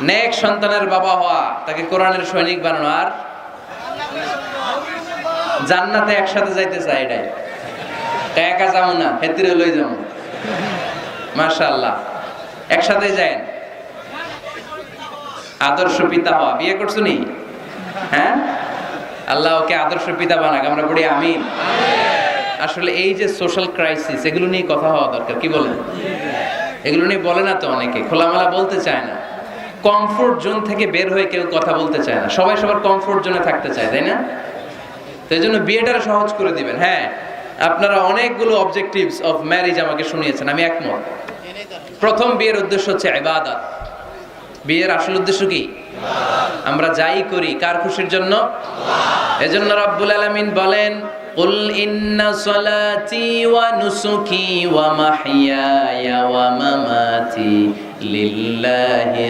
নেক সন্তানের বাবা হওয়া, তাকে কোরআনের সৈনিক বানানো, আর জান্নাতে একসাথে যাইতে চাই। এটাই একা যাবো না, হেতিরে লই যাবো। মাশাআল্লাহ, একসাথে যায়েন। আদর্শ পিতা হওয়া, বিয়ে করছো নি? হ্যাঁ, আল্লাহ ওকে আদর্শ পিতা বানাক, আমরা পড়ি আমিন। আসলে এই যে সোশ্যাল ক্রাইসিস, এগুলো নিয়ে কথা হওয়া দরকার, কি বলেন? এগুলো নিয়ে বলে না তো অনেকে, খোলামেলা বলতে চায় না। কমফোর্ট জোন থেকে বের হয়ে কেউ কথা বলতে চায় না, সবাই সবার কমফোর্ট জোনে থাকতে চায়, তাই না? তো এই জন্য বিয়েটারে সহজ করে দিবেন। হ্যাঁ, আপনারা অনেকগুলো অবজেক্টিভস অফ ম্যারেজ আমাকে শুনিয়েছেন, আমি একমত। প্রথম, বিয়ের উদ্দেশ্য হচ্ছে ইবাদত। বিয়ের আসল উদ্দেশ্য কি? আমরা যাই করি কার খুশির জন্য? এজন্য রব্বুল আলামিন বলেন, কুল ইন্না সলাতি ওয়া নুসুকি ওয়া মাহইয়ায়া ওয়া মামাতি লিল্লাহি